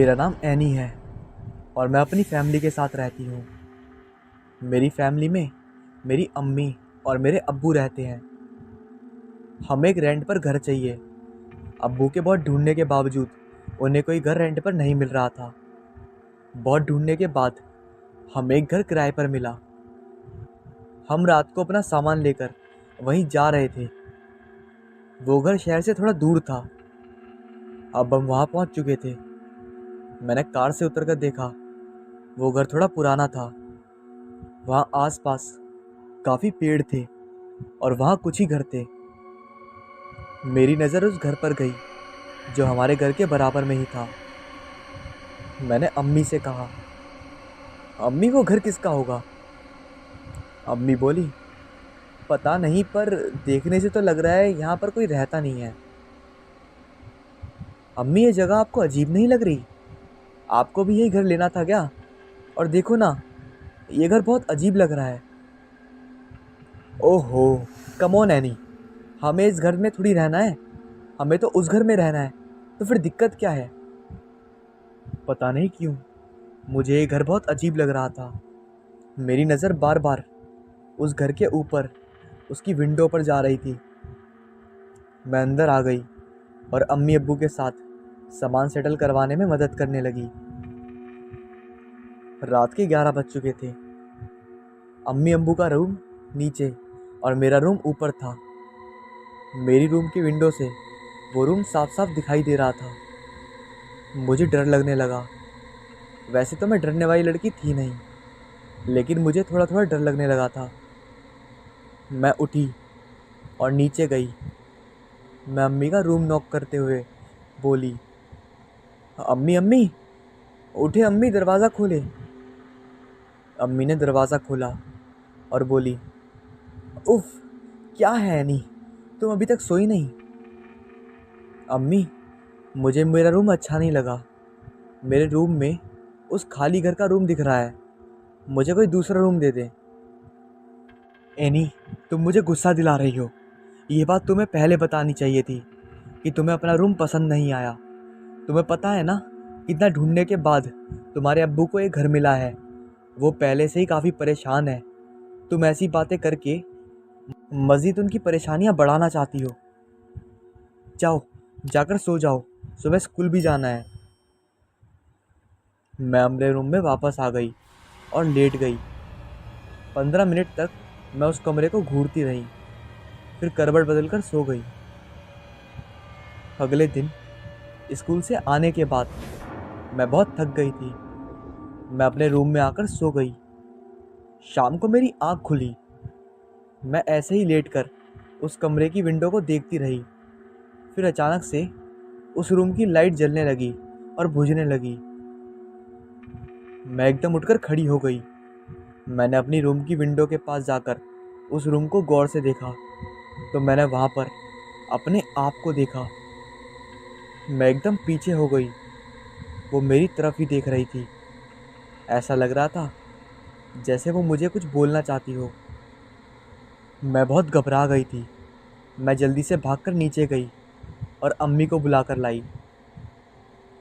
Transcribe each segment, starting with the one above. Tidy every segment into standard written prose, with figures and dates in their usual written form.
मेरा नाम एनी है और मैं अपनी फैमिली के साथ रहती हूँ। मेरी फैमिली में मेरी अम्मी और मेरे अब्बू रहते हैं। हमें एक रेंट पर घर चाहिए। अब्बू के बहुत ढूंढने के बावजूद उन्हें कोई घर रेंट पर नहीं मिल रहा था। बहुत ढूंढने के बाद हमें एक घर किराए पर मिला। हम रात को अपना सामान लेकर वहीं जा रहे थे। वो घर शहर से थोड़ा दूर था। अब हम वहाँ पहुँच चुके थे। मैंने कार से उतरकर देखा। वो घर थोड़ा पुराना था। वहाँ आसपास काफ़ी पेड़ थे और वहाँ कुछ ही घर थे। मेरी नज़र उस घर पर गई जो हमारे घर के बराबर में ही था। मैंने अम्मी से कहा, अम्मी वो घर किसका होगा? अम्मी बोली, पता नहीं, पर देखने से तो लग रहा है यहाँ पर कोई रहता नहीं है। अम्मी ये जगह आपको अजीब नहीं लग रही? आपको भी यही घर लेना था क्या? और देखो ना, ये घर बहुत अजीब लग रहा है। ओहो, कम ऑन एनी, हमें इस घर में थोड़ी रहना है, हमें तो उस घर में रहना है। तो फिर दिक्कत क्या है? पता नहीं क्यों मुझे ये घर बहुत अजीब लग रहा था। मेरी नज़र बार बार उस घर के ऊपर उसकी विंडो पर जा रही थी। मैं अंदर आ गई और अम्मी अब्बू के साथ सामान सेटल करवाने में मदद करने लगी। रात के 11 बज चुके थे। अम्मी अब्बू का रूम नीचे और मेरा रूम ऊपर था। मेरी रूम की विंडो से वो रूम साफ साफ दिखाई दे रहा था। मुझे डर लगने लगा। वैसे तो मैं डरने वाली लड़की थी नहीं, लेकिन मुझे थोड़ा थोड़ा डर लगने लगा था। मैं उठी और नीचे गई। मैं अम्मी का रूम नॉक करते हुए बोली, अम्मी अम्मी, उठे अम्मी, दरवाज़ा खोले। अम्मी ने दरवाज़ा खोला और बोली, उफ, क्या है एनी, तुम अभी तक सोई नहीं? अम्मी, मुझे मेरा रूम अच्छा नहीं लगा। मेरे रूम में उस खाली घर का रूम दिख रहा है। मुझे कोई दूसरा रूम दे दे। एनी, तुम मुझे गुस्सा दिला रही हो। ये बात तुम्हें पहले बतानी चाहिए थी कि तुम्हें अपना रूम पसंद नहीं आया। तुम्हें पता है ना, इतना ढूंढने के बाद तुम्हारे अब्बू को एक घर मिला है। वो पहले से ही काफ़ी परेशान है। तुम ऐसी बातें करके मज़ीद उनकी परेशानियां बढ़ाना चाहती हो। जाओ, जाकर सो जाओ, सुबह स्कूल भी जाना है। मैं अपने रूम में वापस आ गई और लेट गई। 15 मिनट तक मैं उस कमरे को घूरती रही, फिर करवट बदल कर सो गई। अगले दिन स्कूल से आने के बाद मैं बहुत थक गई थी। मैं अपने रूम में आकर सो गई। शाम को मेरी आँख खुली। मैं ऐसे ही लेटकर उस कमरे की विंडो को देखती रही। फिर अचानक से उस रूम की लाइट जलने लगी और बुझने लगी। मैं एकदम उठकर खड़ी हो गई। मैंने अपनी रूम की विंडो के पास जाकर उस रूम को गौर से देखा तो मैंने वहाँ पर अपने आप को देखा। मैं एकदम पीछे हो गई। वो मेरी तरफ ही देख रही थी। ऐसा लग रहा था जैसे वो मुझे कुछ बोलना चाहती हो। मैं बहुत घबरा गई थी। मैं जल्दी से भागकर नीचे गई और अम्मी को बुलाकर लाई।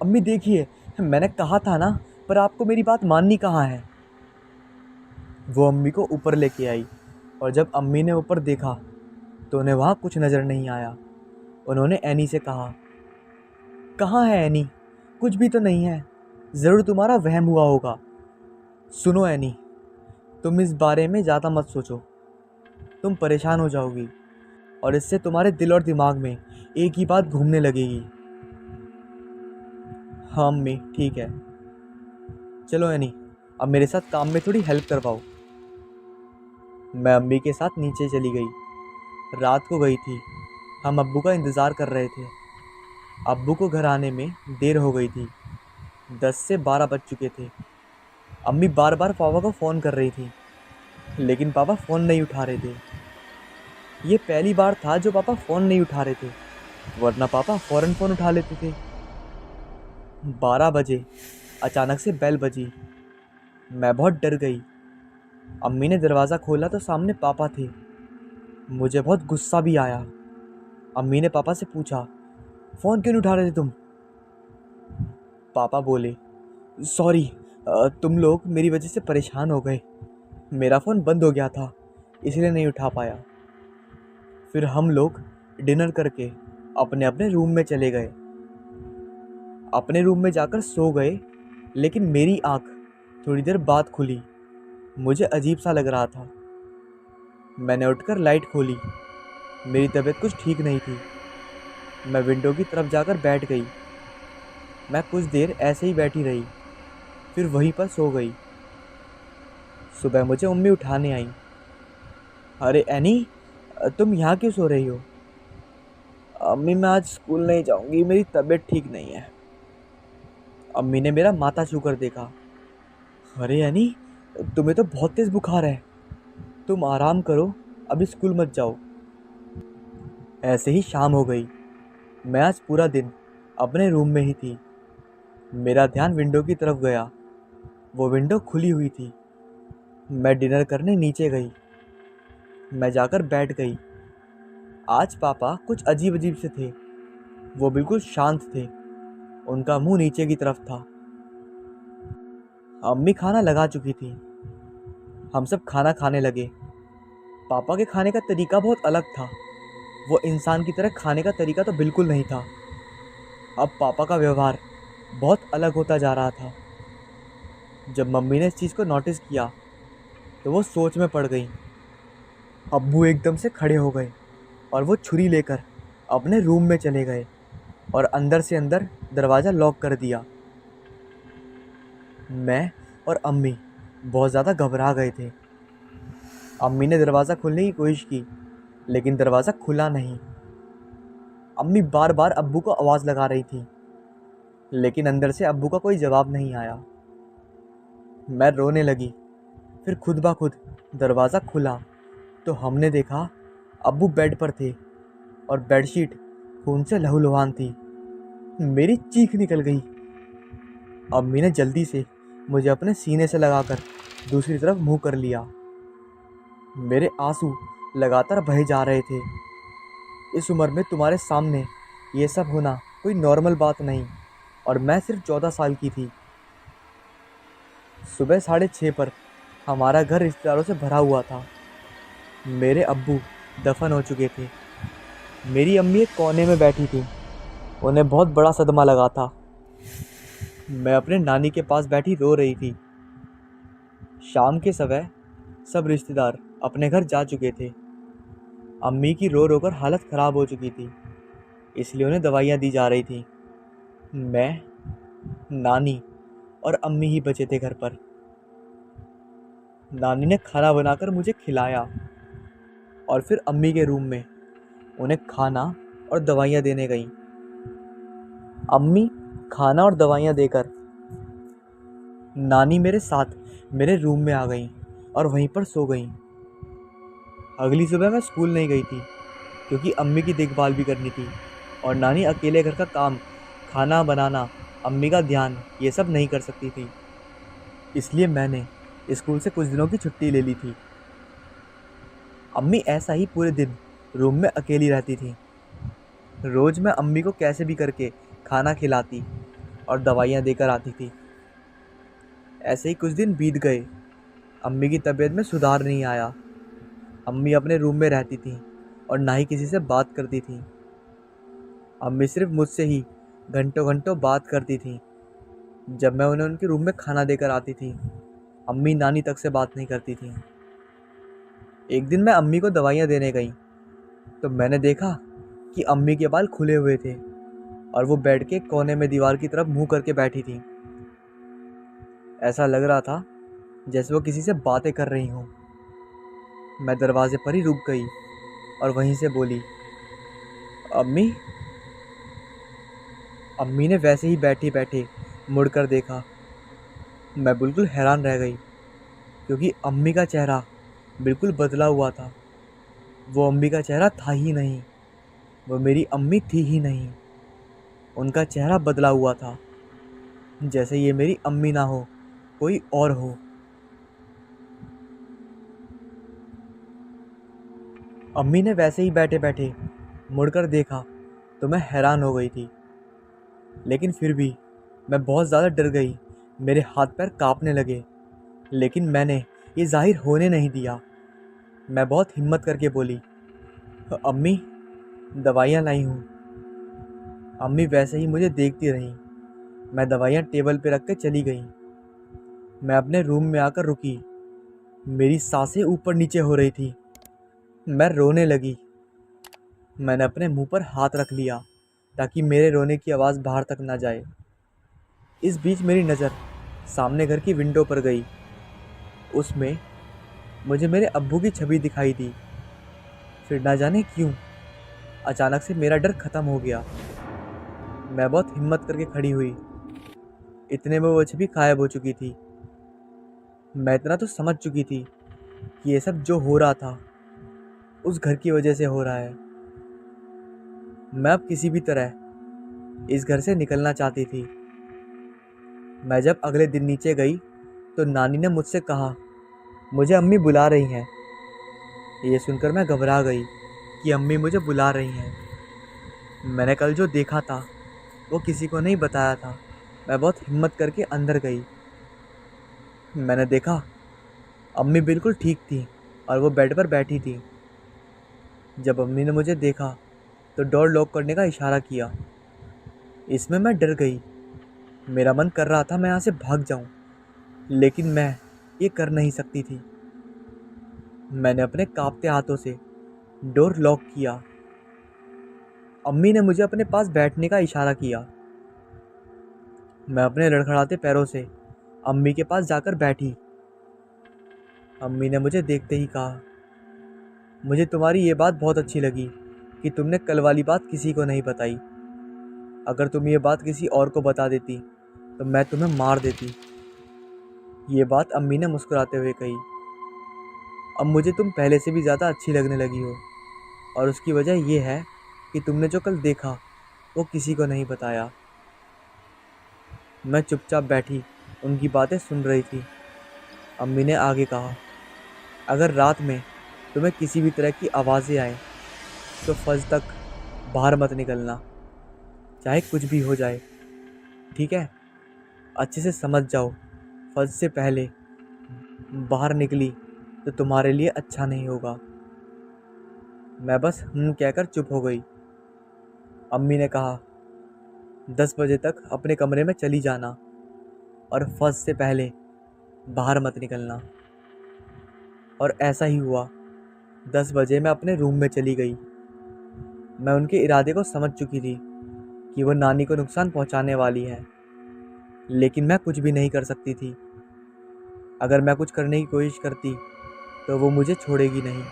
अम्मी देखिए, मैंने कहा था ना, पर आपको मेरी बात माननी कहाँ है। वो अम्मी को ऊपर लेके आई और जब अम्मी ने ऊपर देखा तो उन्हें वहाँ कुछ नज़र नहीं आया। उन्होंने एनी से कहा, कहाँ है एनी? कुछ भी तो नहीं है। ज़रूर तुम्हारा वहम हुआ होगा। सुनो एनी, तुम इस बारे में ज़्यादा मत सोचो। तुम परेशान हो जाओगी और इससे तुम्हारे दिल और दिमाग में एक ही बात घूमने लगेगी। हाँ अम्मी, ठीक है। चलो एनी, अब मेरे साथ काम में थोड़ी हेल्प करवाओ। मैं अम्मी के साथ नीचे चली गई। रात को गई थी। हम अब्बू का इंतज़ार कर रहे थे। अब्बू को घर आने में देर हो गई थी। 10 से 12 बज चुके थे। अम्मी बार बार पापा को फ़ोन कर रही थी, लेकिन पापा फ़ोन नहीं उठा रहे थे। ये पहली बार था जो पापा फ़ोन नहीं उठा रहे थे, वरना पापा फ़ौरन फ़ोन उठा लेते थे। 12 बजे अचानक से बेल बजी। मैं बहुत डर गई। अम्मी ने दरवाज़ा खोला तो सामने पापा थे। मुझे बहुत गुस्सा भी आया। अम्मी ने पापा से पूछा, फ़ोन क्यों नहीं उठा रहे थे तुम? पापा बोले, सॉरी, तुम लोग मेरी वजह से परेशान हो गए। मेरा फ़ोन बंद हो गया था, इसलिए नहीं उठा पाया। फिर हम लोग डिनर करके अपने अपने रूम में चले गए। अपने रूम में जाकर सो गए, लेकिन मेरी आँख थोड़ी देर बाद खुली। मुझे अजीब सा लग रहा था। मैंने उठकर लाइट खोली। मेरी तबीयत कुछ ठीक नहीं थी। मैं विंडो की तरफ जाकर बैठ गई। मैं कुछ देर ऐसे ही बैठी रही, फिर वहीं पर सो गई। सुबह मुझे मम्मी उठाने आई। अरे एनी, तुम यहाँ क्यों सो रही हो? अम्मी, मैं आज स्कूल नहीं जाऊंगी, मेरी तबीयत ठीक नहीं है। अम्मी ने मेरा माथा छू कर देखा। अरे एनी, तुम्हें तो बहुत तेज बुखार है, तुम आराम करो, अभी स्कूल मत जाओ। ऐसे ही शाम हो गई। मैं आज पूरा दिन अपने रूम में ही थी। मेरा ध्यान विंडो की तरफ गया। वो विंडो खुली हुई थी। मैं डिनर करने नीचे गई। मैं जाकर बैठ गई। आज पापा कुछ अजीब अजीब से थे। वो बिल्कुल शांत थे। उनका मुंह नीचे की तरफ था। अम्मी खाना लगा चुकी थी। हम सब खाना खाने लगे। पापा के खाने का तरीका बहुत अलग था। वो इंसान की तरह खाने का तरीका तो बिल्कुल नहीं था। अब पापा का व्यवहार बहुत अलग होता जा रहा था। जब मम्मी ने इस चीज़ को नोटिस किया तो वो सोच में पड़ गई। अब्बू एकदम से खड़े हो गए और वो छुरी लेकर अपने रूम में चले गए और अंदर से अंदर दरवाज़ा लॉक कर दिया। मैं और अम्मी बहुत ज़्यादा घबरा गए थे। अम्मी ने दरवाज़ा खोलने की कोशिश की, लेकिन दरवाज़ा खुला नहीं। अम्मी बार बार अब्बू को आवाज़ लगा रही थी, लेकिन अंदर से अब्बू का कोई जवाब नहीं आया। मैं रोने लगी। फिर खुद ब खुद दरवाज़ा खुला तो हमने देखा अब्बू बेड पर थे और बेडशीट खून से लहूलुहान थी। मेरी चीख निकल गई। अम्मी ने जल्दी से मुझे अपने सीने से लगाकर दूसरी तरफ मुंह कर लिया। मेरे आंसू लगातार बहे जा रहे थे। इस उम्र में तुम्हारे सामने ये सब होना कोई नॉर्मल बात नहीं, और मैं सिर्फ 14 साल की थी। सुबह 6:30 पर हमारा घर रिश्तेदारों से भरा हुआ था। मेरे अब्बू दफन हो चुके थे। मेरी अम्मी एक कोने में बैठी थी। उन्हें बहुत बड़ा सदमा लगा था। मैं अपने नानी के पास बैठी रो रही थी। शाम के समय सब रिश्तेदार अपने घर जा चुके थे। अम्मी की रो रो कर हालत ख़राब हो चुकी थी, इसलिए उन्हें दवाइयाँ दी जा रही थी। मैं, नानी और अम्मी ही बचे थे घर पर। नानी ने खाना बनाकर मुझे खिलाया और फिर अम्मी के रूम में उन्हें खाना और दवाइयाँ देने गई। अम्मी खाना और दवाइयाँ देकर नानी मेरे साथ मेरे रूम में आ गई और वहीं पर सो गई। अगली सुबह मैं स्कूल नहीं गई थी, क्योंकि अम्मी की देखभाल भी करनी थी और नानी अकेले घर का काम, खाना बनाना, अम्मी का ध्यान, ये सब नहीं कर सकती थी। इसलिए मैंने स्कूल से कुछ दिनों की छुट्टी ले ली थी। अम्मी ऐसा ही पूरे दिन रूम में अकेली रहती थी। रोज़ मैं अम्मी को कैसे भी करके खाना खिलाती और दवाइयाँ देकर आती थी। ऐसे ही कुछ दिन बीत गए। अम्मी की तबीयत में सुधार नहीं आया। अम्मी अपने रूम में रहती थी और ना ही किसी से बात करती थी। अम्मी सिर्फ मुझसे ही घंटों घंटों बात करती थी। जब मैं उन्हें उनके रूम में खाना देकर आती थी, अम्मी नानी तक से बात नहीं करती थी। एक दिन मैं अम्मी को दवाइयाँ देने गई तो मैंने देखा कि अम्मी के बाल खुले हुए थे और वो बेड के कोने में दीवार की तरफ मुंह करके बैठी थी। ऐसा लग रहा था जैसे वो किसी से बातें कर रही हूँ। मैं दरवाजे पर ही रुक गई और वहीं से बोली, अम्मी। अम्मी ने वैसे ही बैठे बैठे मुड़कर देखा। मैं बिल्कुल हैरान रह गई, क्योंकि अम्मी का चेहरा बिल्कुल बदला हुआ था। वो अम्मी का चेहरा था ही नहीं। वो मेरी अम्मी थी ही नहीं। उनका चेहरा बदला हुआ था, जैसे ये मेरी अम्मी ना हो, कोई और हो। अम्मी ने वैसे ही बैठे बैठे मुड़कर देखा तो मैं हैरान हो गई थी, लेकिन फिर भी मैं बहुत ज़्यादा डर गई। मेरे हाथ पैर कांपने लगे, लेकिन मैंने ये ज़ाहिर होने नहीं दिया। मैं बहुत हिम्मत करके बोली, अम्मी, दवाइयाँ लाई हूँ। अम्मी वैसे ही मुझे देखती रहीं। मैं दवाइयाँ टेबल पे रख के चली गई। मैं अपने रूम में आकर रुकी। मेरी सांसें ऊपर नीचे हो रही थी। मैं रोने लगी। मैंने अपने मुंह पर हाथ रख लिया ताकि मेरे रोने की आवाज़ बाहर तक ना जाए। इस बीच मेरी नज़र सामने घर की विंडो पर गई। उसमें मुझे मेरे अब्बू की छवि दिखाई दी। फिर ना जाने क्यों अचानक से मेरा डर ख़त्म हो गया। मैं बहुत हिम्मत करके खड़ी हुई। इतने में वो छवि गायब हो चुकी थी। मैं इतना तो समझ चुकी थी कि ये सब जो हो रहा था उस घर की वजह से हो रहा है। मैं अब किसी भी तरह इस घर से निकलना चाहती थी। मैं जब अगले दिन नीचे गई तो नानी ने मुझसे कहा, मुझे अम्मी बुला रही हैं। ये सुनकर मैं घबरा गई कि अम्मी मुझे बुला रही हैं। मैंने कल जो देखा था वो किसी को नहीं बताया था। मैं बहुत हिम्मत करके अंदर गई। मैंने देखा अम्मी बिल्कुल ठीक थी और वो बेड पर बैठी थी। जब अम्मी ने मुझे देखा तो डोर लॉक करने का इशारा किया। इसमें मैं डर गई। मेरा मन कर रहा था मैं यहाँ से भाग जाऊँ, लेकिन मैं ये कर नहीं सकती थी। मैंने अपने कांपते हाथों से डोर लॉक किया। अम्मी ने मुझे अपने पास बैठने का इशारा किया। मैं अपने लड़खड़ाते पैरों से अम्मी के पास जाकर बैठी। अम्मी ने मुझे देखते ही कहा, मुझे तुम्हारी ये बात बहुत अच्छी लगी कि तुमने कल वाली बात किसी को नहीं बताई। अगर तुम ये बात किसी और को बता देती तो मैं तुम्हें मार देती। ये बात अम्मी ने मुस्कुराते हुए कही। अब मुझे तुम पहले से भी ज़्यादा अच्छी लगने लगी हो, और उसकी वजह यह है कि तुमने जो कल देखा वो किसी को नहीं बताया। मैं चुपचाप बैठी उनकी बातें सुन रही थी। अम्मी ने आगे कहा, अगर रात में तुम्हें किसी भी तरह की आवाज़ें आए तो फज तक बाहर मत निकलना, चाहे कुछ भी हो जाए, ठीक है? अच्छे से समझ जाओ, फज से पहले बाहर निकली तो तुम्हारे लिए अच्छा नहीं होगा। मैं बस कहकर चुप हो गई। अम्मी ने कहा, 10 बजे तक अपने कमरे में चली जाना और फज से पहले बाहर मत निकलना। और ऐसा ही हुआ। 10 बजे मैं अपने रूम में चली गई। मैं उनके इरादे को समझ चुकी थी कि वो नानी को नुकसान पहुंचाने वाली है, लेकिन मैं कुछ भी नहीं कर सकती थी। अगर मैं कुछ करने की कोशिश करती तो वो मुझे छोड़ेगी नहीं।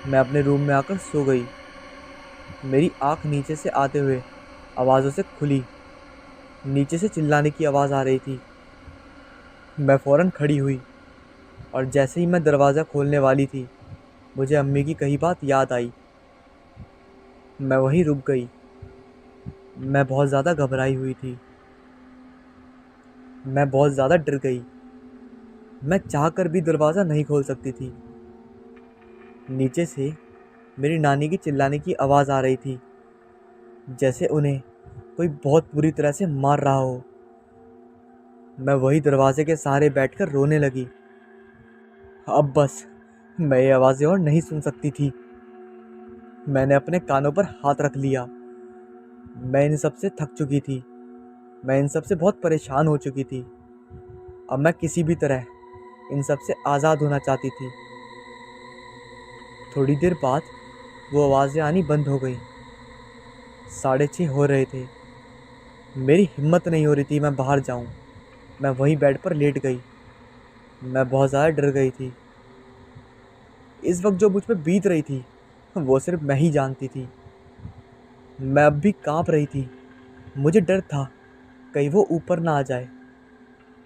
मैं अपने रूम में आकर सो गई। मेरी आंख नीचे से आते हुए आवाज़ों से खुली। नीचे से चिल्लाने की आवाज़ आ रही थी। मैं फ़ौरन खड़ी हुई और जैसे ही मैं दरवाज़ा खोलने वाली थी मुझे अम्मी की कही बात याद आई। मैं वहीं रुक गई। मैं बहुत ज़्यादा घबराई हुई थी। मैं बहुत ज़्यादा डर गई। मैं चाह कर भी दरवाज़ा नहीं खोल सकती थी। नीचे से मेरी नानी की चिल्लाने की आवाज़ आ रही थी, जैसे उन्हें कोई बहुत बुरी तरह से मार रहा हो। मैं वही दरवाजे के सहारे बैठकर रोने लगी। अब बस मैं ये आवाज़ें और नहीं सुन सकती थी। मैंने अपने कानों पर हाथ रख लिया। मैं इन सब से थक चुकी थी। मैं इन सब से बहुत परेशान हो चुकी थी। अब मैं किसी भी तरह इन सब से आज़ाद होना चाहती थी। थोड़ी देर बाद वो आवाज़ें आनी बंद हो गई। 6:30 हो रहे थे। मेरी हिम्मत नहीं हो रही थी मैं बाहर जाऊं। मैं वहीं बेड पर लेट गई। मैं बहुत ज़्यादा डर गई थी। इस वक्त जो मुझ पर बीत रही थी वो सिर्फ मैं ही जानती थी। मैं अब भी कांप रही थी। मुझे डर था कहीं वो ऊपर ना आ जाए,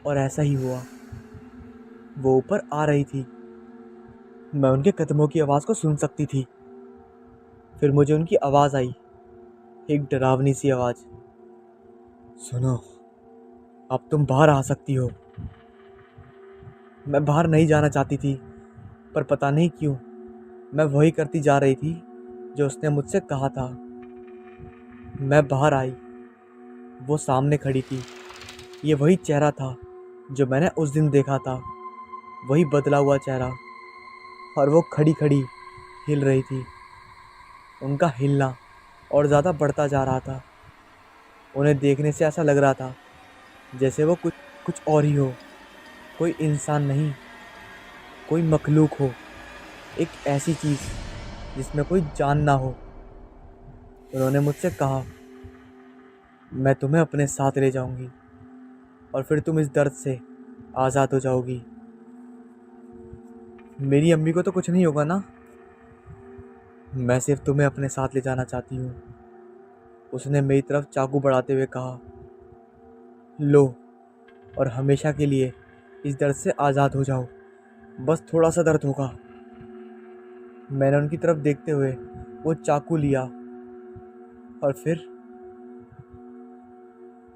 और ऐसा ही हुआ। वो ऊपर आ रही थी। मैं उनके कदमों की आवाज़ को सुन सकती थी। फिर मुझे उनकी आवाज़ आई, एक डरावनी सी आवाज़, सुनो, अब तुम बाहर आ सकती हो। मैं बाहर नहीं जाना चाहती थी, पर पता नहीं क्यों मैं वही करती जा रही थी जो उसने मुझसे कहा था। मैं बाहर आई। वो सामने खड़ी थी। ये वही चेहरा था जो मैंने उस दिन देखा था, वही बदला हुआ चेहरा। और वो खड़ी खड़ी हिल रही थी। उनका हिलना और ज़्यादा बढ़ता जा रहा था। उन्हें देखने से ऐसा लग रहा था जैसे वो कुछ कुछ और ही हो, कोई इंसान नहीं, कोई मखलूक हो, एक ऐसी चीज़ जिसमें कोई जान ना हो। उन्होंने मुझसे कहा, मैं तुम्हें अपने साथ ले जाऊंगी और फिर तुम इस दर्द से आज़ाद हो जाओगी। मेरी अम्मी को तो कुछ नहीं होगा ना, मैं सिर्फ तुम्हें अपने साथ ले जाना चाहती हूँ। उसने मेरी तरफ चाकू बढ़ाते हुए कहा, लो, और हमेशा के लिए इस दर्द से आज़ाद हो जाओ। बस थोड़ा सा दर्द होगा। मैंने उनकी तरफ देखते हुए वो चाकू लिया और फिर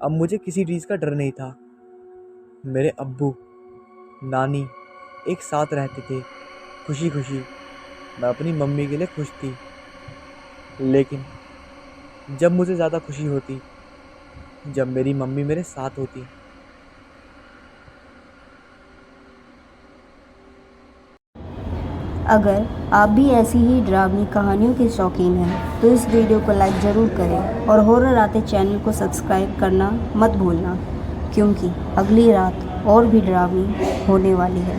अब मुझे किसी चीज़ का डर नहीं था। मेरे अब्बू नानी एक साथ रहते थे, खुशी खुशी। मैं अपनी मम्मी के लिए खुश थी, लेकिन जब मुझे ज़्यादा खुशी होती जब मेरी मम्मी मेरे साथ होती। अगर आप भी ऐसी ही डरावनी कहानियों के शौकीन हैं तो इस वीडियो को लाइक ज़रूर करें और हॉरर आते चैनल को सब्सक्राइब करना मत भूलना, क्योंकि अगली रात और भी डरावनी होने वाली है।